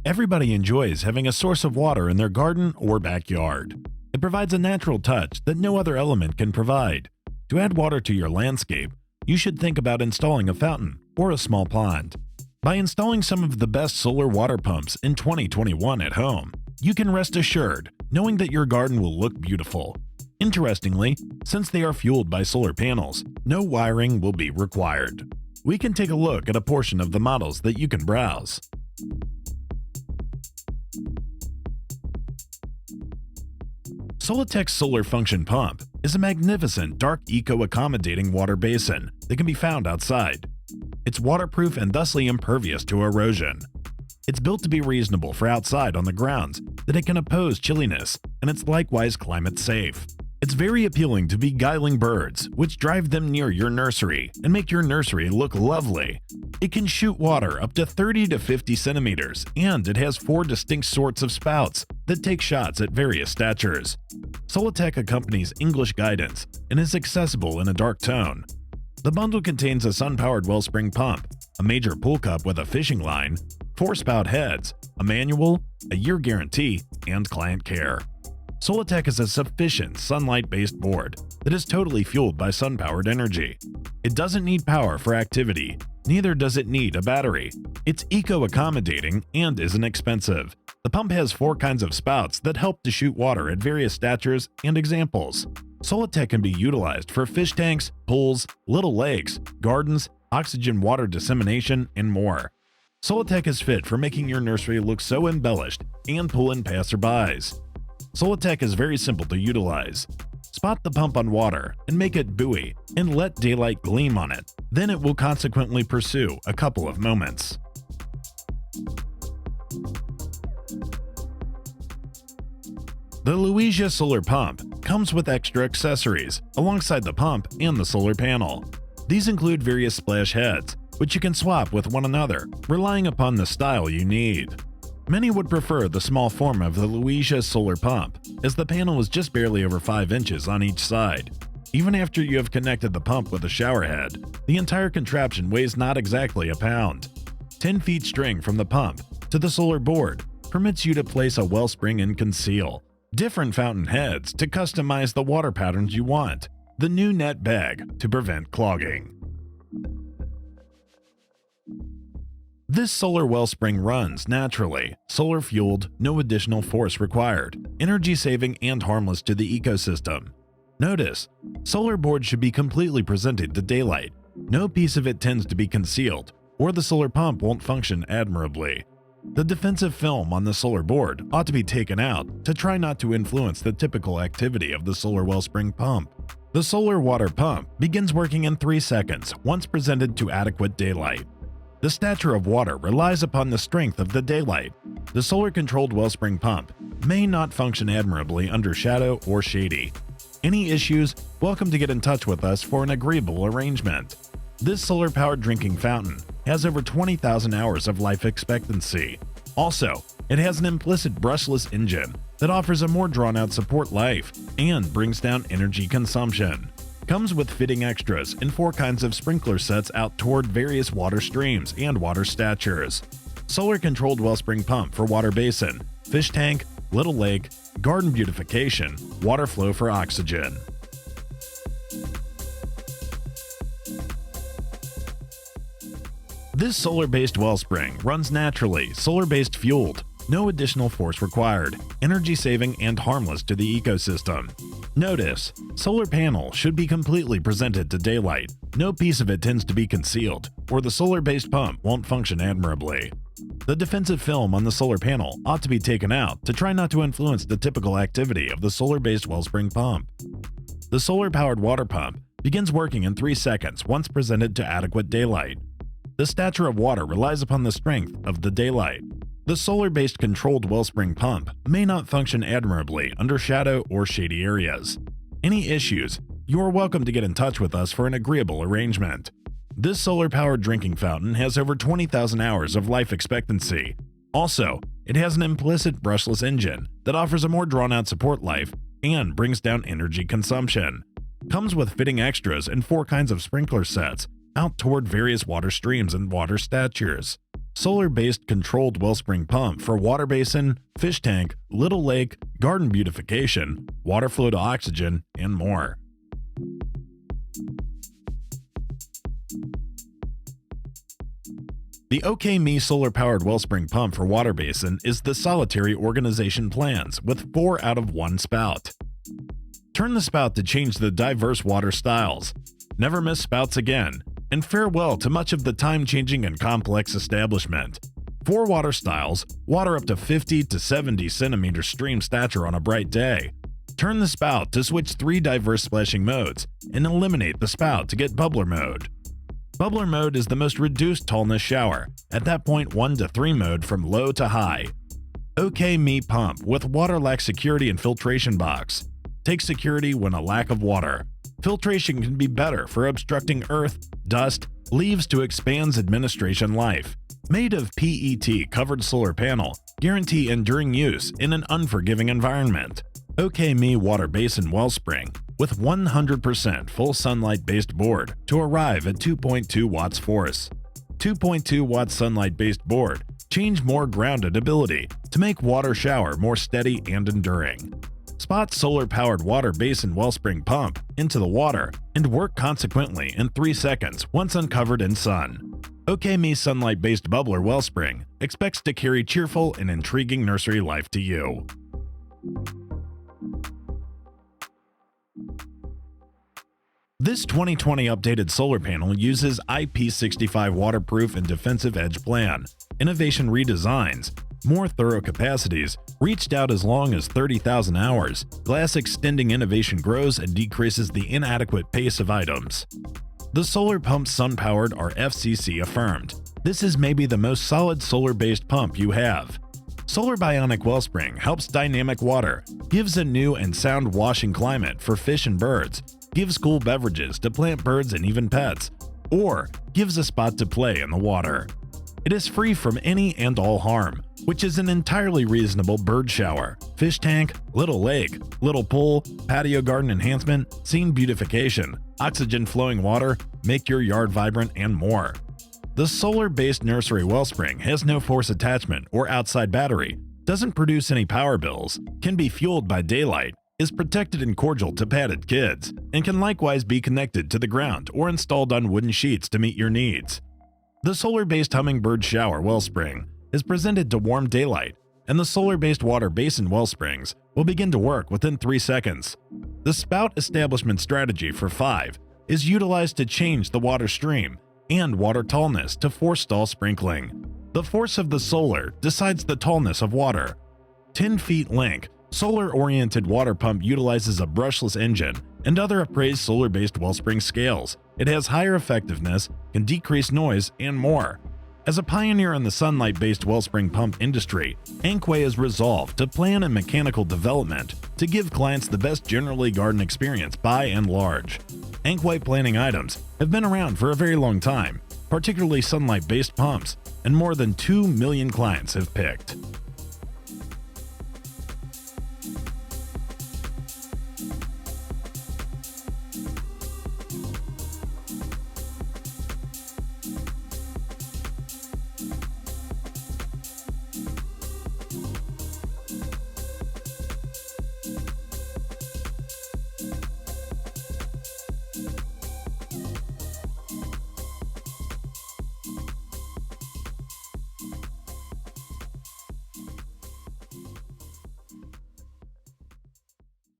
Everybody enjoys having a source of water in their garden or backyard. It provides a natural touch that no other element can provide. To add water to your landscape, you should think about installing a fountain or a small pond. By installing some of the best solar water pumps in 2021 at home, you can rest assured knowing that your garden will look beautiful. Interestingly, since they are fueled by solar panels, no wiring will be required. We can take a look at a portion of the models that you can browse. Solatec Solar Function Pump is a magnificent dark eco-accommodating water basin that can be found outside. It's waterproof and thusly impervious to erosion. It's built to be reasonable for outside on the grounds that it can oppose chilliness, and it's likewise climate safe. It's very appealing to beguiling birds, which drive them near your nursery and make your nursery look lovely. It can shoot water up to 30 to 50 centimeters, and it has 4 distinct sorts of spouts that take shots at various statures. Solatec accompanies English guidance and is accessible in a dark tone. The bundle contains a sun-powered wellspring pump, a major pool cup with a fishing line, 4 spout heads, a manual, a year guarantee, and client care. Solatec is a sufficient sunlight-based board that is totally fueled by sun-powered energy. It doesn't need power for activity, neither does it need a battery. It's eco-accommodating and isn't expensive. The pump has 4 kinds of spouts that help to shoot water at various statures and examples. Solatec can be utilized for fish tanks, pools, little lakes, gardens, oxygen water dissemination, and more. Solatec is fit for making your nursery look so embellished and pull in passerbys. Solatec is very simple to utilize. Spot the pump on water and make it buoy and let daylight gleam on it. Then it will consequently pursue a couple of moments. The Lewisia solar pump comes with extra accessories alongside the pump and the solar panel. These include various splash heads, which you can swap with one another, relying upon the style you need. Many would prefer the small form of the Lewisia solar pump, as the panel is just barely over 5 inches on each side. Even after you have connected the pump with a shower head, the entire contraption weighs not exactly a pound. 10 feet string from the pump to the solar board permits you to place a wellspring and conceal. Different fountain heads to customize the water patterns you want. The new net bag to prevent clogging. This solar wellspring runs naturally, solar-fueled, no additional force required, energy-saving and harmless to the ecosystem. Notice, solar board should be completely presented to daylight. No piece of it tends to be concealed, or the solar pump won't function admirably. The defensive film on the solar board ought to be taken out to try not to influence the typical activity of the solar wellspring pump. The solar water pump begins working in 3 seconds once presented to adequate daylight. The stature of water relies upon the strength of the daylight. The solar-controlled wellspring pump may not function admirably under shadow or shady. Any issues? Welcome to get in touch with us for an agreeable arrangement. This solar-powered drinking fountain has over 20,000 hours of life expectancy. Also, it has an implicit brushless engine that offers a more drawn-out support life and brings down energy consumption. Comes with fitting extras in 4 kinds of sprinkler sets out toward various water streams and water statures. Solar-controlled wellspring pump for water basin, fish tank, little lake, garden beautification, water flow for oxygen. This solar-based wellspring runs naturally, solar-based fueled, no additional force required, energy-saving and harmless to the ecosystem. Notice, solar panel should be completely presented to daylight. No piece of it tends to be concealed, or the solar-based pump won't function admirably. The defensive film on the solar panel ought to be taken out to try not to influence the typical activity of the solar-based wellspring pump. The solar-powered water pump begins working in 3 seconds once presented to adequate daylight. The stature of water relies upon the strength of the daylight. The solar-based controlled wellspring pump may not function admirably under shadow or shady areas. Any issues? You are welcome to get in touch with us for an agreeable arrangement. This solar-powered drinking fountain has over 20,000 hours of life expectancy. Also, it has an implicit brushless engine that offers a more drawn-out support life and brings down energy consumption. Comes with fitting extras in 4 kinds of sprinkler sets, out toward various water streams and water statures. Solar-based controlled wellspring pump for water basin, fish tank, little lake, garden beautification, water flow to oxygen, and more. The OKMEE solar-powered wellspring pump for water basin is the solitary organization plans with 4 out of 1 spout. Turn the spout to change the diverse water styles. Never miss spouts again, and farewell to much of the time-changing and complex establishment. 4 water styles, water up to 50 to 70 centimeter stream stature on a bright day. Turn the spout to switch 3 diverse splashing modes, and eliminate the spout to get bubbler mode. Bubbler mode is the most reduced tallness shower, at that point 1 to 3 mode from low to high. OKMEE pump with water lack security and filtration box. Take security when a lack of water. Filtration can be better for obstructing earth, dust, leaves to expands administration life. Made of PET covered solar panel, guarantee enduring use in an unforgiving environment. OKMEE water basin wellspring with 100% full sunlight-based board to arrive at 2.2 watts force. 2.2 watt sunlight-based board change more grounded ability to make water shower more steady and enduring. Spot solar-powered water basin wellspring pump into the water and work consequently in 3 seconds once uncovered in sun. OKMEE sunlight-based bubbler wellspring expects to carry cheerful and intriguing nursery life to you. This 2020 updated solar panel uses IP65 waterproof and defensive edge plan, innovation redesigns, more thorough capacities, reached out as long as 30,000 hours, glass extending innovation grows and decreases the inadequate pace of items. The solar pumps sun-powered are FCC affirmed. This is maybe the most solid solar-based pump you have. Solar Bionic Wellspring helps dynamic water, gives a new and sound washing climate for fish and birds, gives cool beverages to plant birds and even pets, or gives a spot to play in the water. It is free from any and all harm, which is an entirely reasonable bird shower, fish tank, little lake, little pool, patio garden enhancement, scene beautification, oxygen flowing water, make your yard vibrant, and more. The solar-based nursery wellspring has no force attachment or outside battery, doesn't produce any power bills, can be fueled by daylight, is protected and cordial to padded kids, and can likewise be connected to the ground or installed on wooden sheets to meet your needs. The solar-based hummingbird shower wellspring is presented to warm daylight, and the solar-based water basin wellsprings will begin to work within 3 seconds. The spout establishment strategy for 5 is utilized to change the water stream and water tallness to forestall sprinkling. The force of the solar decides the tallness of water. 10 feet length, solar-oriented water pump utilizes a brushless engine and other appraised solar-based wellspring scales. It has higher effectiveness, can decrease noise, and more. As a pioneer in the sunlight-based wellspring pump industry, Ankway is resolved to plan and mechanical development to give clients the best generally garden experience by and large. Ankway planning items have been around for a very long time, particularly sunlight-based pumps, and more than 2 million clients have picked.